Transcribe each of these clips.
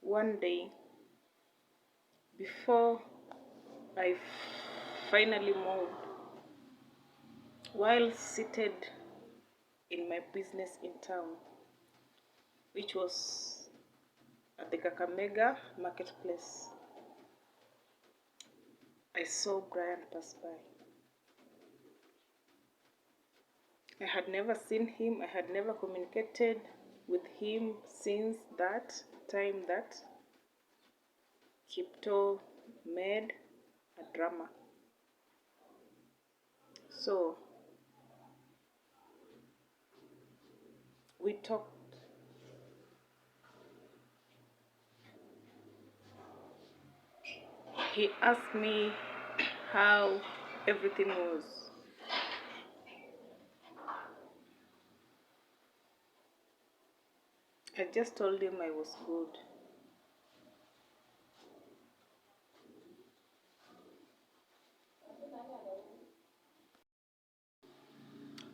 one day before I finally moved, while seated in my business in town, which was at the Kakamega marketplace, I saw Brian pass by. I had never seen him, I had never communicated with him since that time that Kipto made a drama. So we talked. He asked me how everything was. I just told him I was good.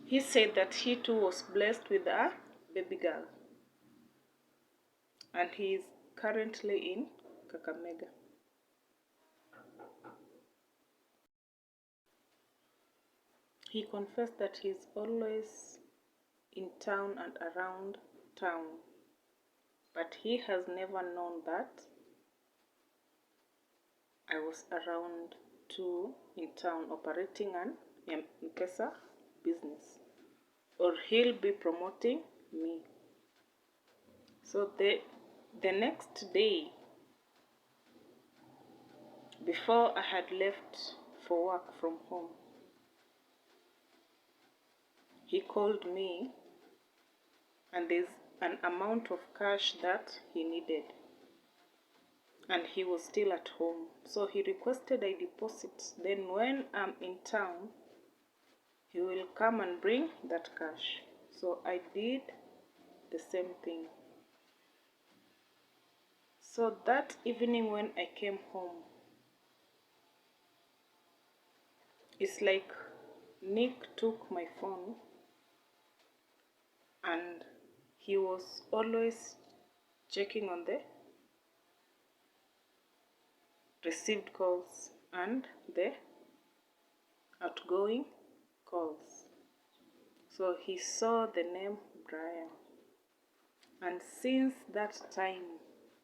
He said that he too was blessed with a baby girl, and he is currently in Kakamega. He confessed that he's always in town and around town, but he has never known that I was around too in town operating an M-Pesa business, or he'll be promoting me. So the next day, before I had left for work from home, he called me, and there's an amount of cash that he needed, and he was still at home. So he requested I deposit. Then when I'm in town, he will come and bring that cash. So I did the same thing. So that evening when I came home, it's like Nick took my phone, and he was always checking on the received calls and the outgoing calls. So he saw the name Brian. And since that time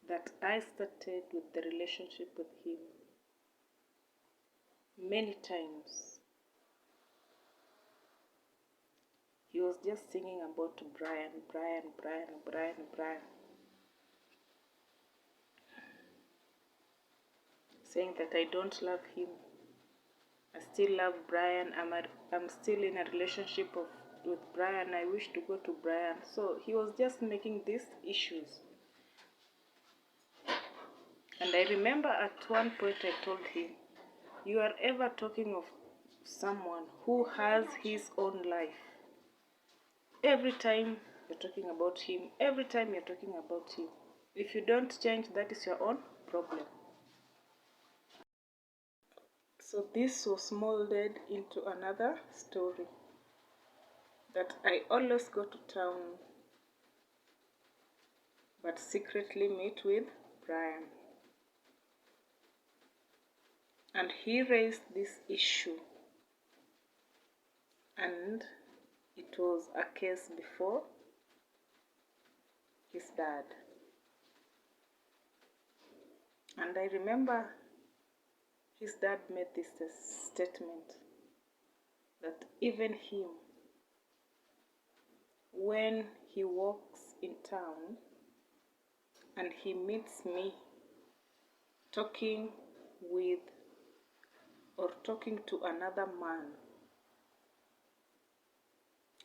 that I started with the relationship with him, many times he was just singing about Brian, Brian, Brian, Brian, Brian, saying that I don't love him. I still love Brian. I'm still in a relationship with Brian. I wish to go to Brian. So he was just making these issues. And I remember at one point I told him, you are ever talking of someone who has his own life. Every time you're talking about him, every time you're talking about him. If you don't change, that is your own problem. So this was molded into another story, that I always go to town but secretly meet with Brian. And he raised this issue, and it was a case before his dad. And I remember his dad made this statement that even him, when he walks in town and he meets me talking with or talking to another man,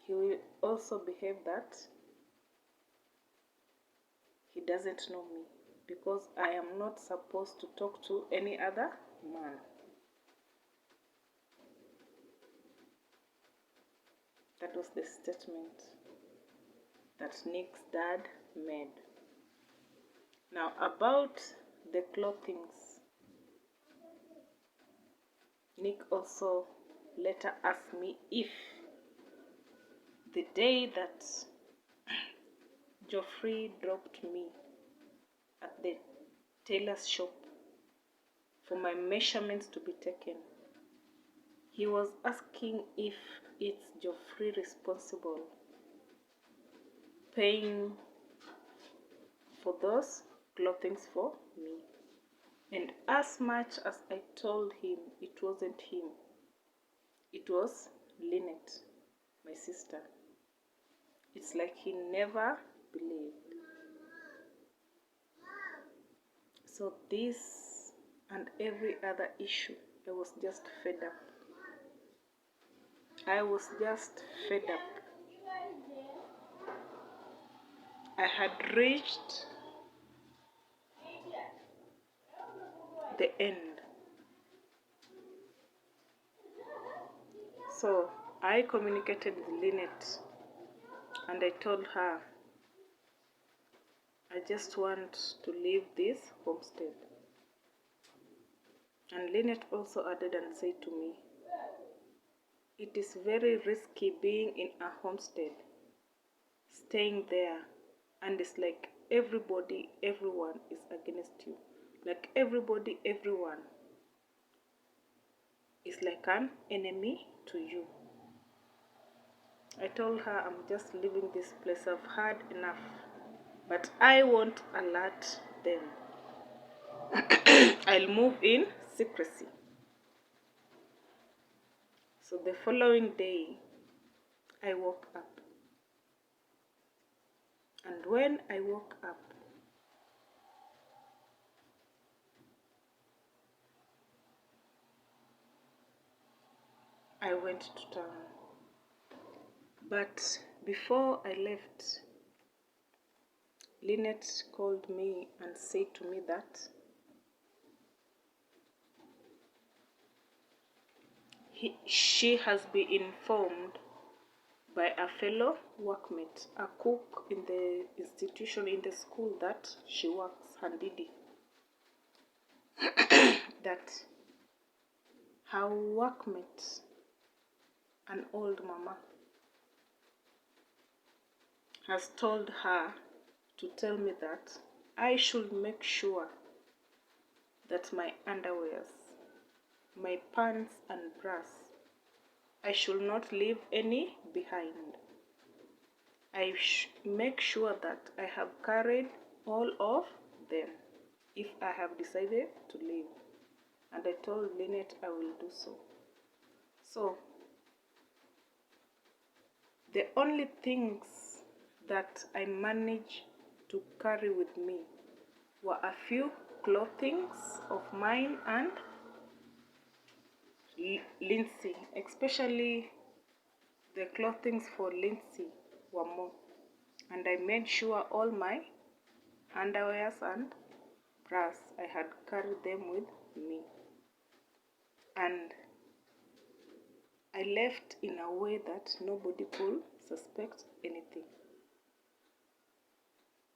he will also behave that he doesn't know me, because I am not supposed to talk to any other man. That was the statement that Nick's dad made. Now about the clothings, Nick also later asked me if the day that Geoffrey dropped me at the tailor's shop for my measurements to be taken. He was asking if it's Geoffrey responsible paying for those clothing for me. And as much as I told him it wasn't him, it was Lynette, my sister. It's like he never believed. So this and every other issue, I was just fed up. I was just fed up. I had reached the end. So I communicated with Lynette and I told her, I just want to leave this homestead. And Lynette also added and said to me, it is very risky being in a homestead, staying there, and it's like everybody, everyone is against you. Like everybody, everyone is like an enemy to you. I told her I'm just leaving this place, I've had enough, but I won't alert them. I'll move in secrecy. So the following day, I woke up. And when I woke up, I went to town. But before I left, Lynette called me and said to me that she has been informed by a fellow workmate, a cook in the institution, in the school that she works, Handidi, that her workmate, an old mama, has told her to tell me that I should make sure that my underwears, my pants and bras, I should not leave any behind. I make sure that I have carried all of them if I have decided to leave. And I told Lynette I will do so. So, the only things that I managed to carry with me were a few clothings of mine and Lindsay, especially the clothings for Lindsay were more. And I made sure all my underwears and bras, I had carried them with me. And I left in a way that nobody could suspect anything.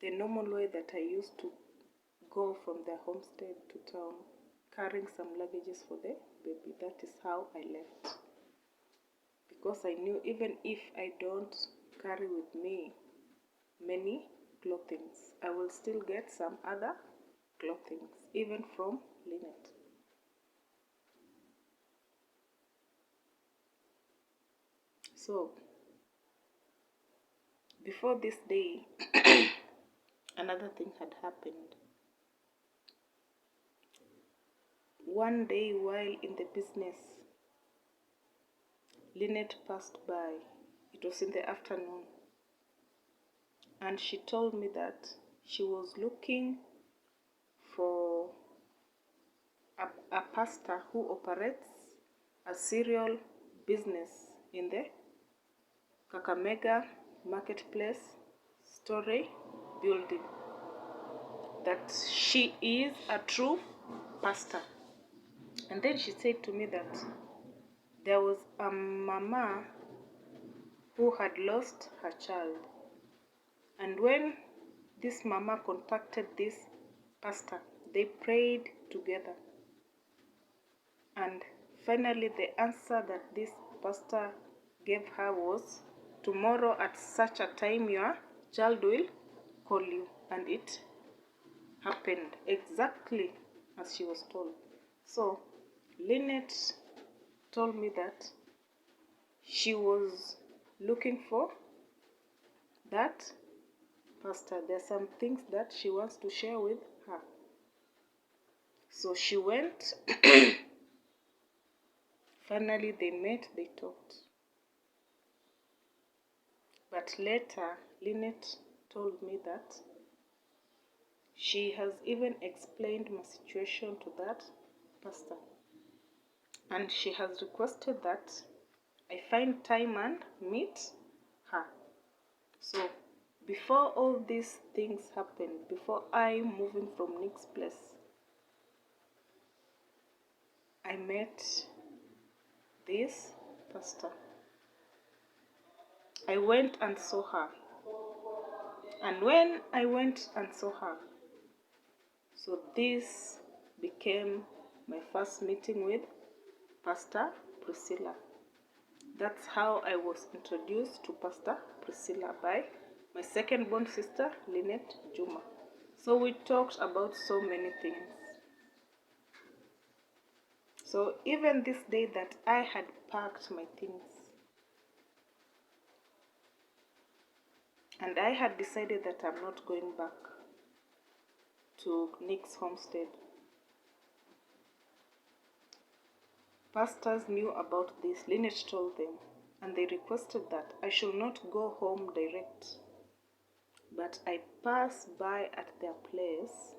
The normal way that I used to go from the homestead to town, carrying some luggages for the baby. That is how I left. Because I knew even if I don't carry with me many clothings, I will still get some other clothings, even from Lynette. So, before this day, another thing had happened. One day while in the business, Lynette passed by. It was in the afternoon. And she told me that she was looking for a pastor who operates a cereal business in the Kakamega Marketplace Story building. That she is a true pastor. And then she said to me that there was a mama who had lost her child. And when this mama contacted this pastor, they prayed together. And finally, the answer that this pastor gave her was, tomorrow at such a time your child will call you. And it happened exactly as she was told. So Lynette told me that she was looking for that pastor. There are some things that she wants to share with her. So she went. Finally, they met, they talked. But later, Lynette told me that she has even explained my situation to that pastor. And she has requested that I find time and meet her. So before all these things happened, before I moving from Nick's place, I met this pastor. I went and saw her. And when I went and saw her, so this became my first meeting with Pastor Priscilla. That's how I was introduced to Pastor Priscilla by my second born sister, Lynette Juma. So we talked about so many things. So even this day that I had packed my things and I had decided that I'm not going back to Nick's homestead, pastors knew about this. Lynette told them, and they requested that I should not go home direct, but I pass by at their place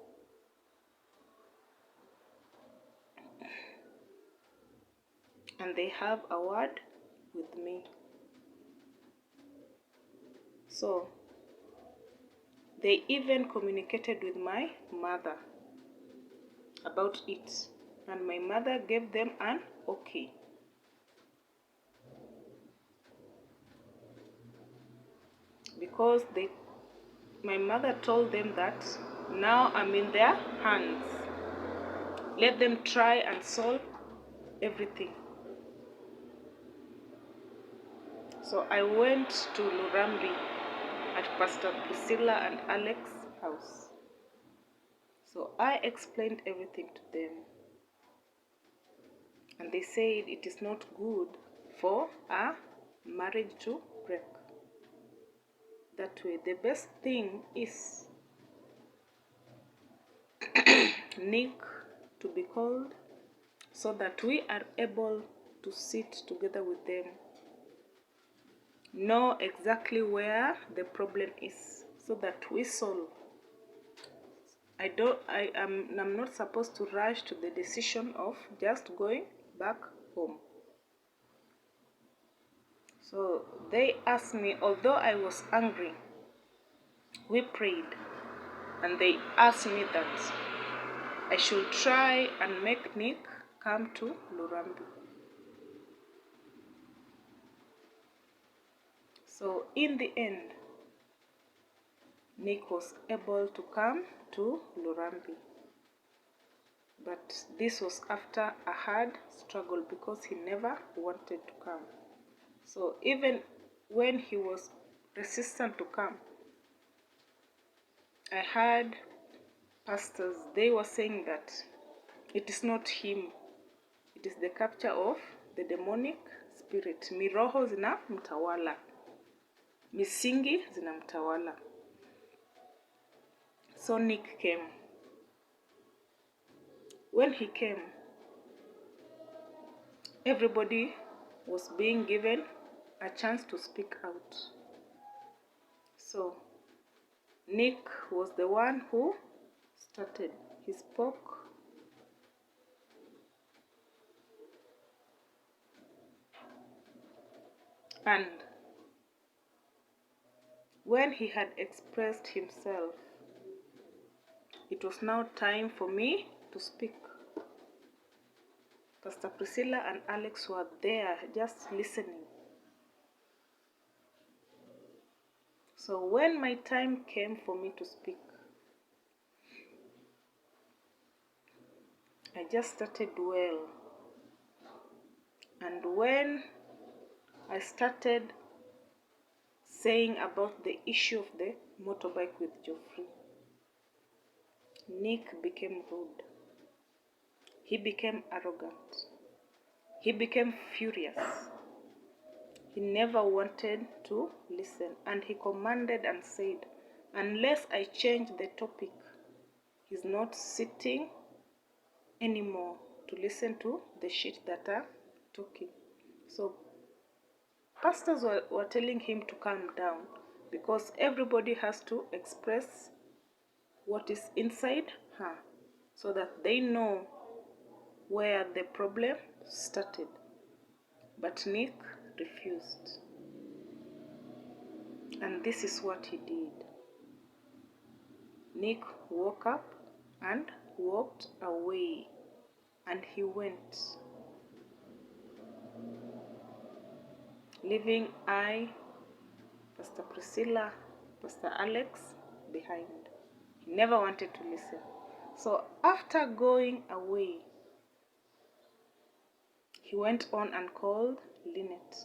and they have a word with me. So they even communicated with my mother about it, and my mother gave them an okay. Because my mother told them that now I'm in their hands. Let them try and solve everything. So I went to Lurambi at Pastor Priscilla and Alex's house. So I explained everything to them. And they said it is not good for a marriage to break. That way, the best thing is Nick to be called so that we are able to sit together with them, know exactly where the problem is so that we solve. I'm not supposed to rush to the decision of just going back home. So they asked me, although I was angry, we prayed, and they asked me that I should try and make Nick come to Lurambi. So in the end, Nick was able to come to Lurambi. But this was after a hard struggle because he never wanted to come. So even when he was resistant to come, I heard pastors, they were saying that it is not him, it is the capture of the demonic spirit. Miroho zina mtawala, misingi zina mtawala. So Nick came. When he came, everybody was being given a chance to speak out. So Nick was the one who started. He spoke. And when he had expressed himself, it was now time for me to speak. Pastor Priscilla and Alex were there just listening. So when my time came for me to speak, I just started well. And when I started saying about the issue of the motorbike with Geoffrey, Nick became rude. He became arrogant. He became furious. He never wanted to listen, and he commanded and said, unless I change the topic, he's not sitting anymore to listen to the shit that are talking. So pastors were telling him to calm down, because everybody has to express what is inside her so that they know where the problem started. But Nick refused. And this is what he did. Nick woke up and walked away, and he went, leaving Pastor Priscilla, Pastor Alex behind. He never wanted to listen. So after going away, he went on and called Lynette.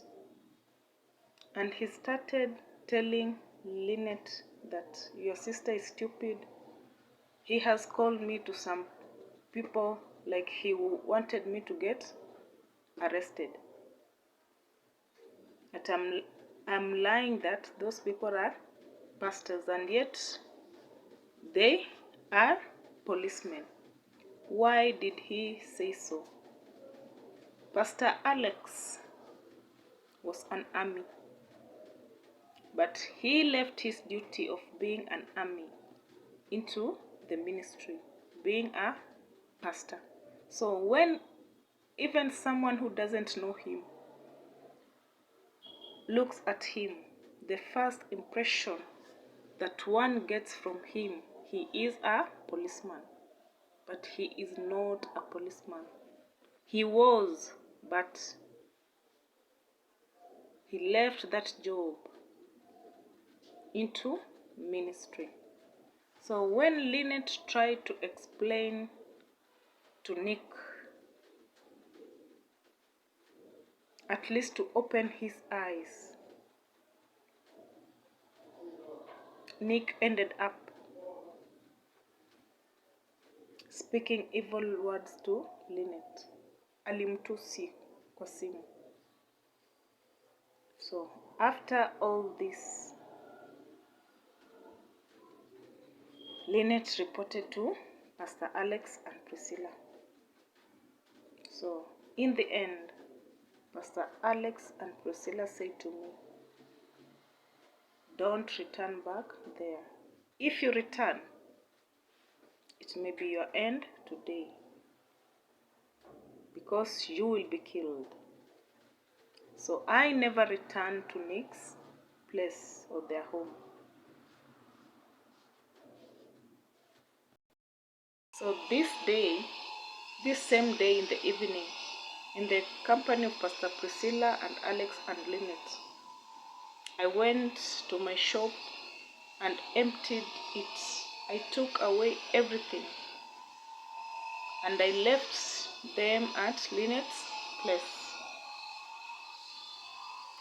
And he started telling Lynette that your sister is stupid. He has called me to some people, like he wanted me to get arrested. But I'm lying that those people are pastors, and yet they are policemen. Why did he say so? Pastor Alex was an army, but he left his duty of being an army into the ministry, being a pastor. So when even someone who doesn't know him looks at him, the first impression that one gets from him, he is a policeman. But he is not a policeman. He was, but he left that job into ministry. So when Lynette tried to explain to Nick, at least to open his eyes, Nick ended up speaking evil words to Lynette. Alimtusi kwa simu. So after all this, Lynette reported to Pastor Alex and Priscilla. So in the end, Pastor Alex and Priscilla said to me, don't return back there. If you return, it may be your end today, because you will be killed. So I never returned to Nick's place or their home. So this same day in the evening, in the company of Pastor Priscilla and Alex and Lynette, I went to my shop and emptied it. I took away everything, and I left them at Lynette's place.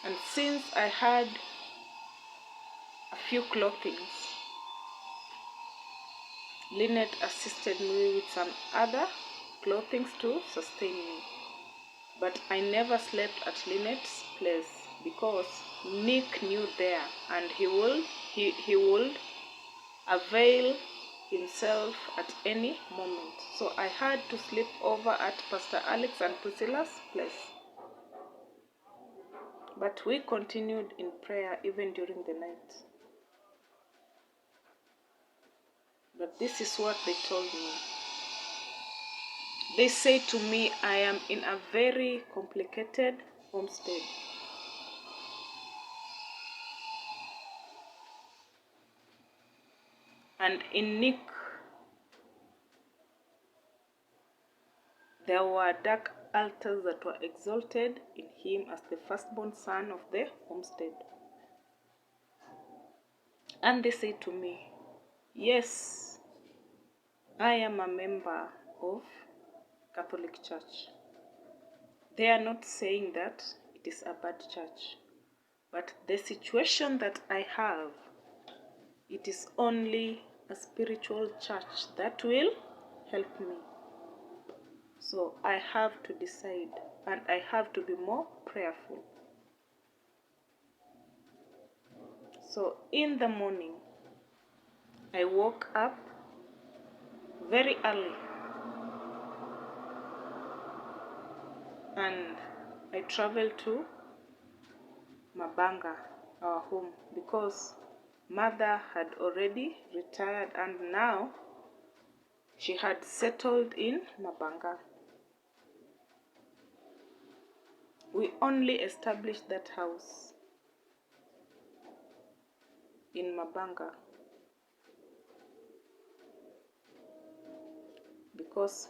And since I had a few clothings, Lynette assisted me with some other clothing to sustain me. But I never slept at Lynette's place, because Nick knew there, and he would avail himself at any moment. So I had to sleep over at Pastor Alex and Priscilla's place. But we continued in prayer even during the night. But this is what they told me. They say to me, I am in a very complicated homestead. And in Nick, there were dark altars that were exalted in him as the firstborn son of the homestead. And they say to me, yes, I am a member of Catholic Church. They are not saying that it is a bad church, but the situation that I have, it is only a spiritual church that will help me. So I have to decide, and I have to be more prayerful. So in the morning, I woke up very early and I traveled to Mabanga, our home, because mother had already retired and now she had settled in Mabanga. We only established that house in Mabanga because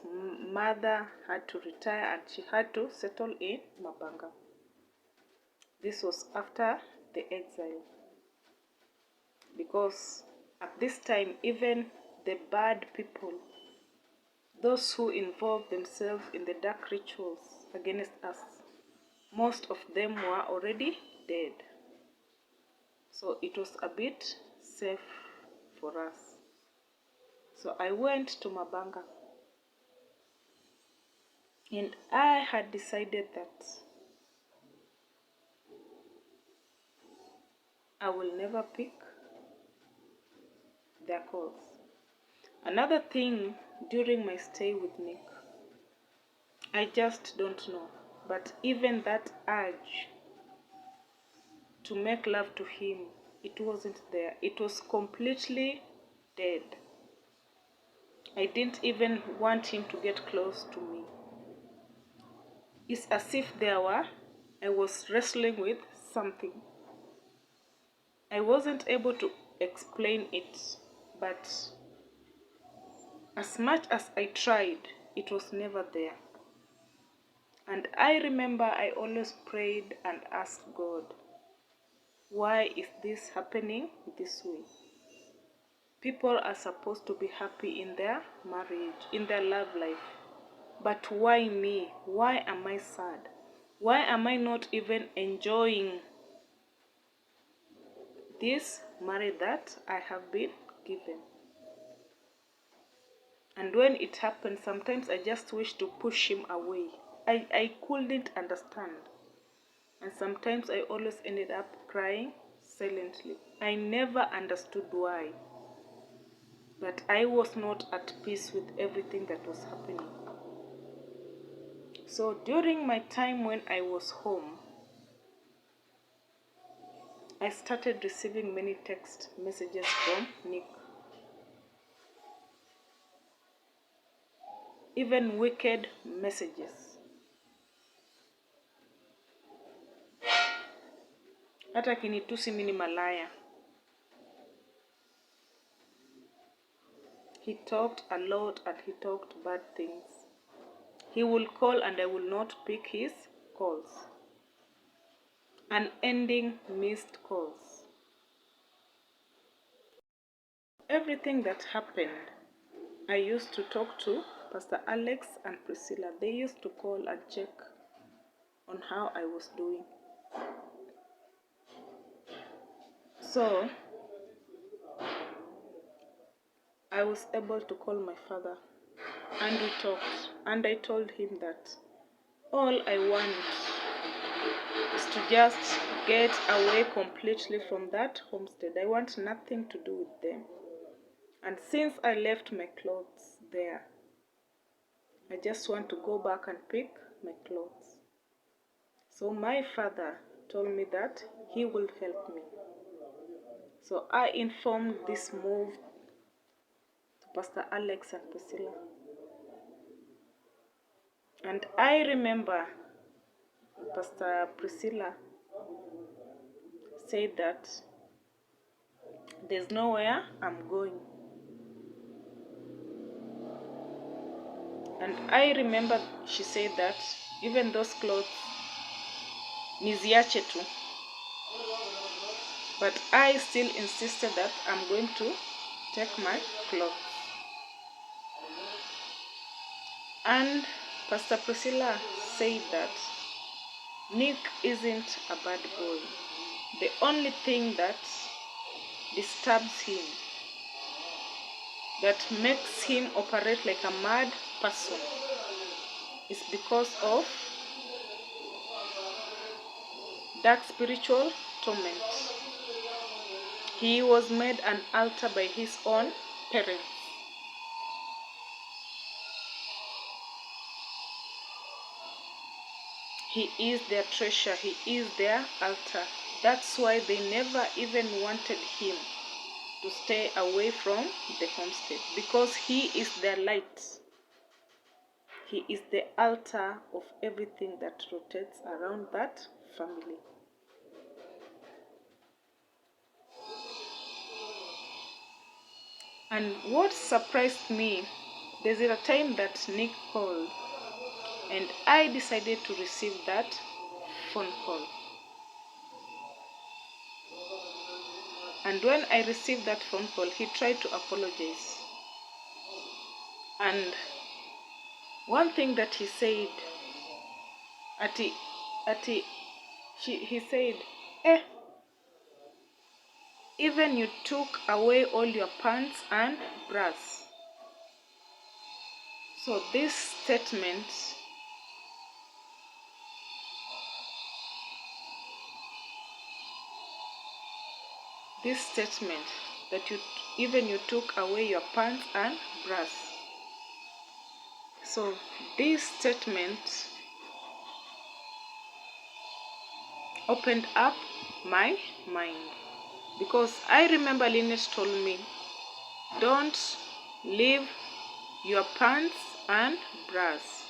mother had to retire and she had to settle in Mabanga. This was after the exile, because at this time even the bad people, those who involved themselves in the dark rituals against us, most of them were already dead. So it was a bit safe for us. So I went to Mabanga and I had decided that I will never pick their calls. Another thing during my stay with Nick, I just don't know, but even that urge to make love to him, it wasn't there. It was completely dead. I didn't even want him to get close to me. It's as if I was wrestling with something. I wasn't able to explain it, but as much as I tried, it was never there. And I remember I always prayed and asked God, why is this happening this way? People are supposed to be happy in their marriage, in their love life. But why me? Why am I sad? Why am I not even enjoying this marriage that I have been given? And when it happens, sometimes I just wish to push him away. I couldn't understand. And sometimes I always ended up crying silently. I never understood why. But I was not at peace with everything that was happening. So during my time when I was home, I started receiving many text messages from Nick. Even wicked messages. Hata kinitusi mimi ni malaya. He talked a lot and he talked bad things. He will call and I will not pick his calls. Unending missed calls. Everything that happened, I used to talk to Pastor Alex and Priscilla. They used to call and check on how I was doing. So, I was able to call my father and we talked. And I told him that all I want is to just get away completely from that homestead. I want nothing to do with them. And since I left my clothes there, I just want to go back and pick my clothes. So my father told me that he will help me. So I informed this move to Pastor Alex and Priscilla. And I remember Pastor Priscilla said that there's nowhere I'm going. And I remember she said that even those clothes, niziache tu. But I still insisted that I'm going to take my clothes. And Pastor Priscilla said that Nick isn't a bad boy. The only thing that disturbs him that makes him operate like a mad person is because of dark spiritual torment. He was made an altar by his own parents. He is their treasure. He is their altar. That's why they never even wanted him to stay away from the homestead, because he is their light. He is the altar of everything that rotates around that family. And what surprised me, there's a time that Nick called and I decided to receive that phone call. And when I received that phone call, he tried to apologize. And one thing that he said, he said, even you took away all your pants and bras. So this statement that you took away your pants and bras. So this statement opened up my mind, because I remember Lynette told me, don't leave your pants and bras.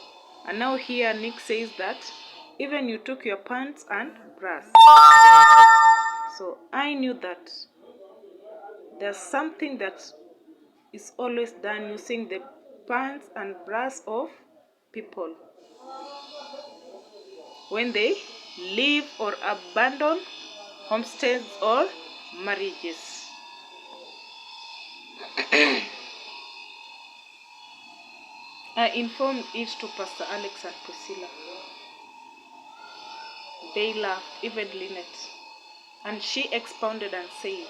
And now here Nick says that even you took your pants and bras. So I knew that there's something that is always done using the pants and bras of people when they leave or abandon homesteads or marriages. I informed it to Pastor Alex and Priscilla. They laughed, even Lynette. And she expounded and said,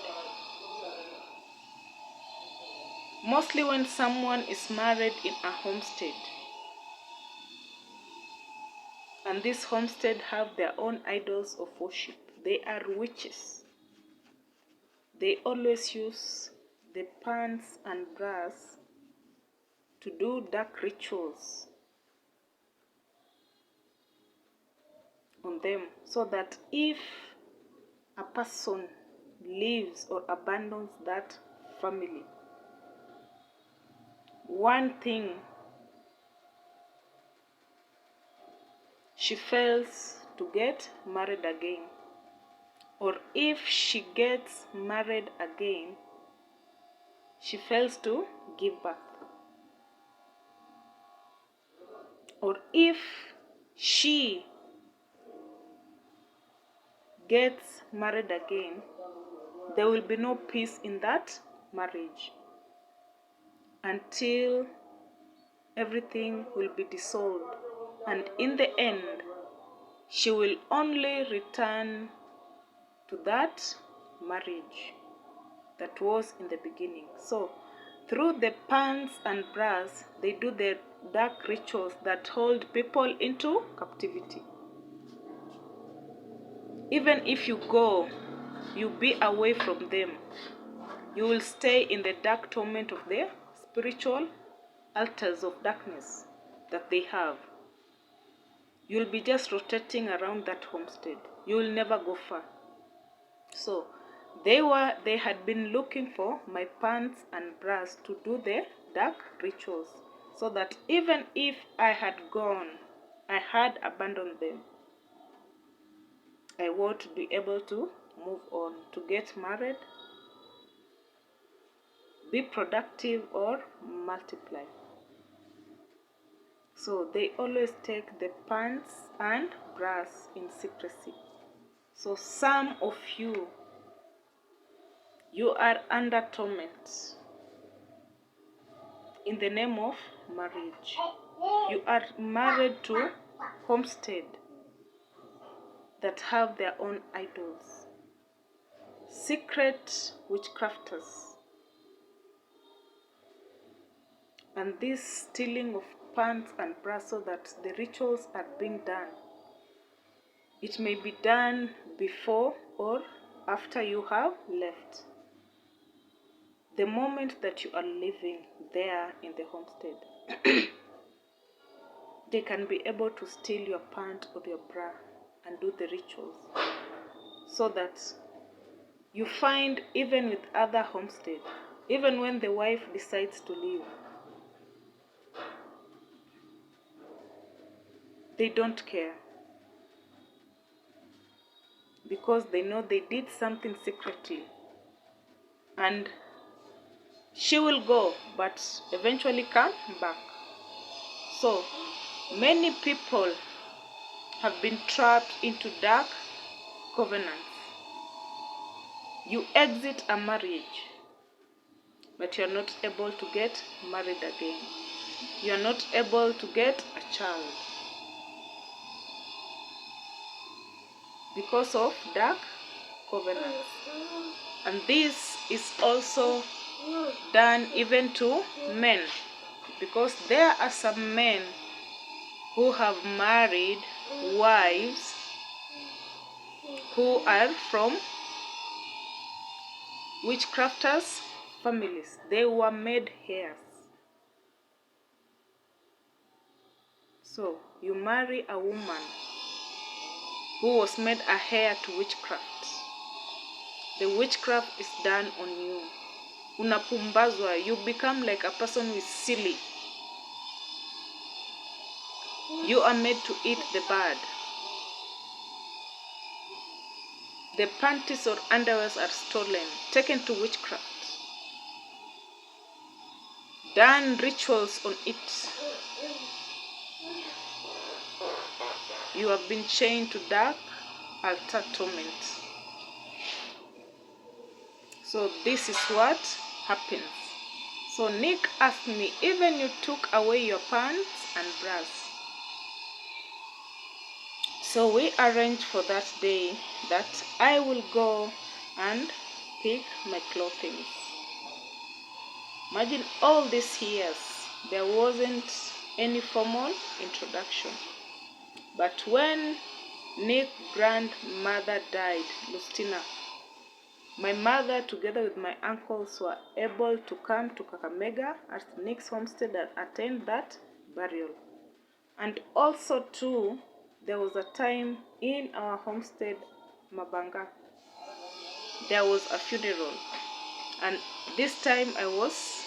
mostly when someone is married in a homestead, and this homestead have their own idols of worship, they are witches. They always use the pants and bras to do dark rituals on them, so that if a person leaves or abandons that family, one thing, she fails to get married again, or if she gets married again, she fails to give birth, or if she gets married again, there will be no peace in that marriage until everything will be dissolved, and in the end she will only return to that marriage that was in the beginning. So through the pants and bras, they do the dark rituals that hold people into captivity. Even if you go, you be away from them, you will stay in the dark torment of their spiritual altars of darkness that they have. You'll be just rotating around that homestead. You will never go far. So they had been looking for my pants and bras to do the dark rituals, so that even if I had gone, I had abandoned them, I would be able to move on, to get married, be productive, or multiply. So they always take the pants and bras in secrecy. So some of you are under torment in the name of marriage. You are married to homestead that have their own idols, secret witchcrafters and this stealing of pants and bras so that the rituals are being done. It may be done before or after you have left. The moment that you are living there in the homestead, they can be able to steal your pant or your bra and do the rituals. So that you find, even with other homestead, even when the wife decides to leave, they don't care, because they know they did something secretly, and she will go but eventually come back. So many people have been trapped into dark covenants. You exit a marriage, but you're not able to get married again. You're not able to get a child because of dark covenants. And this is also done even to men, because there are some men who have married wives who are from witchcrafters' families. They were made heirs. So you marry a woman who was made a heir to witchcraft. The witchcraft is done on you. Unapumbazwa, you become like a person who is silly. You are made to eat the bird. The panties or underwears are stolen, taken to witchcraft. Done rituals on it. You have been chained to dark altar torment. So this is what happens. So Nick asked me, even you took away your pants and bras. So we arranged for that day that I will go and pick my clothing. Imagine all these years, there wasn't any formal introduction. But when Nick's grandmother died, Lustina, my mother together with my uncles were able to come to Kakamega at Nick's homestead and attend that burial. And also too, there was a time in our homestead, Mabanga, there was a funeral. And this time I was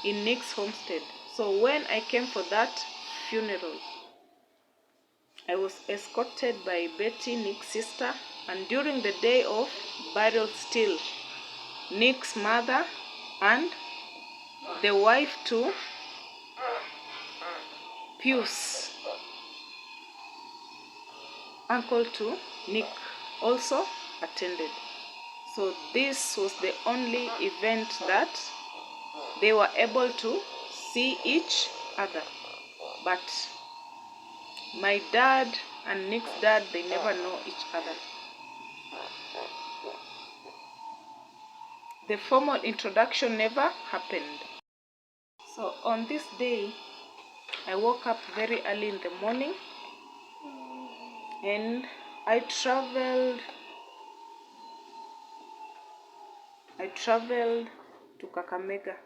in Nick's homestead. So when I came for that funeral, I was escorted by Betty, Nick's sister, and during the day of burial still, Nick's mother and the wife to Pius, uncle to Nick, also attended. So this was the only event that they were able to see each other. But my dad and Nick's dad, they never know each other. The formal introduction never happened. So on this day, I woke up very early in the morning and I traveled to Kakamega.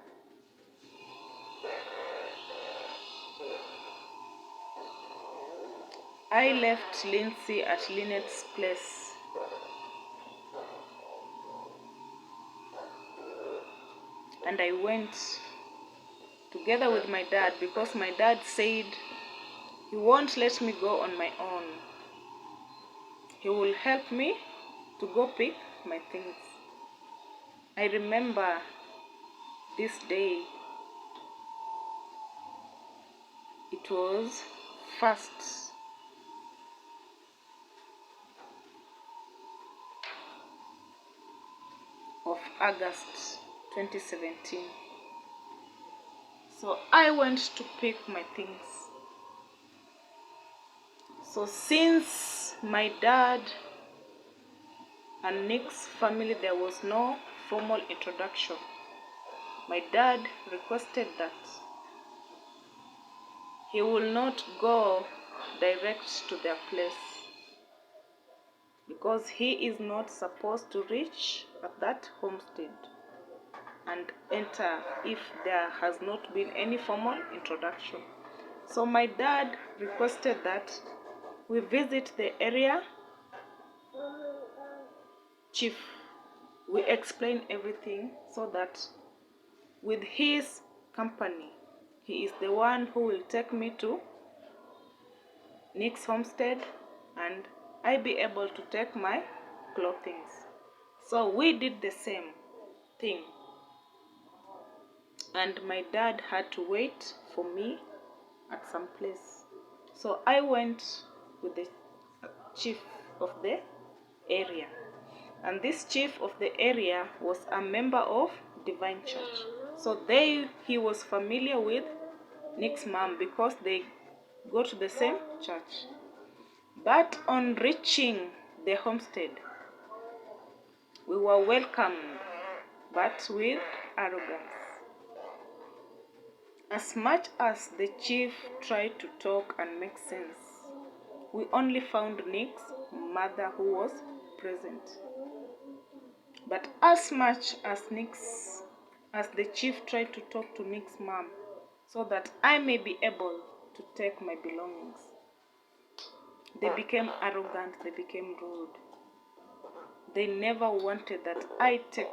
I left Lindsay at Lynette's place. And I went together with my dad because my dad said he won't let me go on my own. He will help me to go pick my things. I remember this day. It was 1st of August 2017. So I went to pick my things. So since my dad and Nick's family, there was no formal introduction. my dad requested that he will not go direct to their place because he is not supposed to reach at that homestead and enter if there has not been any formal introduction. So my dad requested that we visit the area chief. We explain everything so that with his company, he is the one who will take me to Nick's homestead and I be able to take my clothing. So we did the same thing. And my dad had to wait for me at some place. So I went with the chief of the area. And this chief of the area was a member of Divine Church. So he was familiar with Nick's mom because they go to the same church. But on reaching the homestead, we were welcomed, but with arrogance. As much as the chief tried to talk and make sense, we only found Nick's mother who was present. But as much as the chief tried to talk to Nick's mom so that I may be able to take my belongings, they became arrogant, they became rude. They never wanted that I take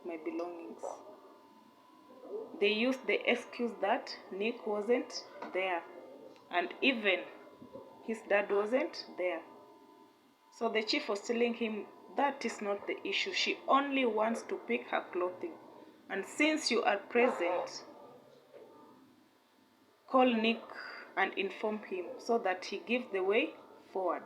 my belongings. They used the excuse that Nick wasn't there and even his dad wasn't there. So the chief was telling him that is not the issue. She only wants to pick her clothing. And since you are present, call Nick and inform him so that he gives the way forward.